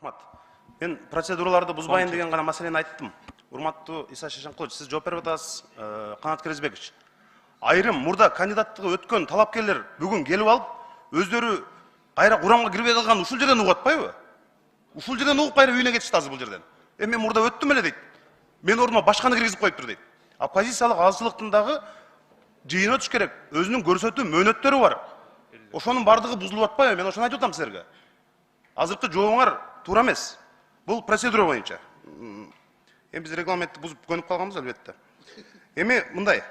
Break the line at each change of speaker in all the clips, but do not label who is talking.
Рахмат. Мен процедураларды бұзбайын деген ғана мәселені айттым. Урматтуу Иса Шешенкулович, сіз жооп берип атасыз. Канат Керезбекович. Айрым мурда кандидаттыгы өткөн талапкерлер бүгүн келип алып, өздөрү кайра курамга кирбей калган ушул жерден угуп атпайбы? Ушул жерден угуп кайра үйүнө кетишти азыр бул жерден. Мен мурда өттүм эле дейт. Мен ордума башканы киргизип коюптур дейт. Оппозициялык азчылыктын дагы жыйын өтүш керек. Өзүнүн көрсөтүү мөөнөттөрү бар. Ошонун бардыгы бузулуп атпайбы? Мен ошону айтып атам силерге. Азыркы жообуңар туура эмес. Бул процедура боюнча. Биз регламентти бузуп көнүп калганбыз албетте. Эми мындай.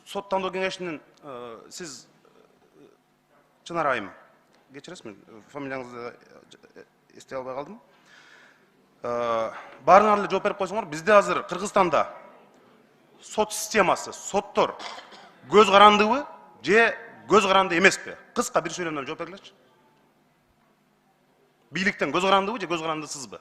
Сот тандоо кеңешинин сиз Чынар айым, кечиресизби? Фамилияңызды эстей албай калдым. Баарыңар эле жооп берип койсоңор, бизде азыр Кыргызстанда сот системасы, соттор көз карандыбы же көз каранды эмеспи? Кыска бир сөйлөмдөн жооп бергилечи. Бийликтен көз карандыбы же көз карандысызбы?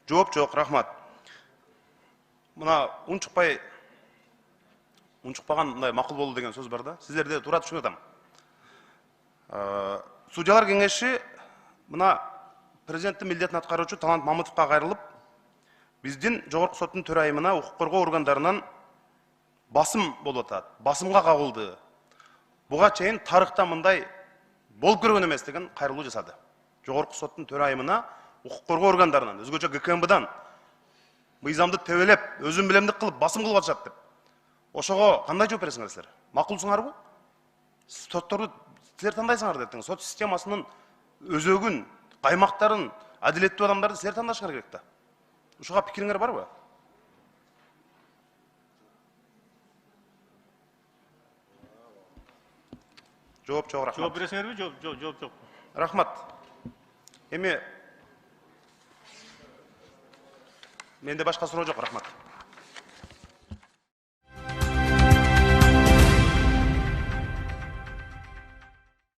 Жооп жок, рахмат. Мына унчукпаган мындай макул болду деген сөз бар да. Сиздерде туура түшүнүп атам. Судьялар кеңеши мына президенттин милдетин аткаруучу Талант Мамытовго кайрылып, биздин жогорку соттун төрайымына укук коргоо органдарынан басым болуп атат. Басымга кабылды. Буга чейин тарыхта мындай болуп көргөн эмес деген кайрылуу жасады. Жогорку соттун төрайымына укук коргоо органдарынан, өзгөчө ГКМБдан мыйзамды тебелеп, өзүн билемдик кылып, басым кылып атышат деп. Ошого кандай жооп бересиңер силер? Макулсуңарбы? Сотторду силер тандайсыңар деп, сот системасынын өзөгүн, каймактарын, адилеттүү адамдарды силер тандашыңар керек да. Ушуга пикириңер барбы? Жооп жок, рахмат.
Жооп бересиңерби? Жооп жок.
Рахмат. Эми менде башка суроо жок, рахмат.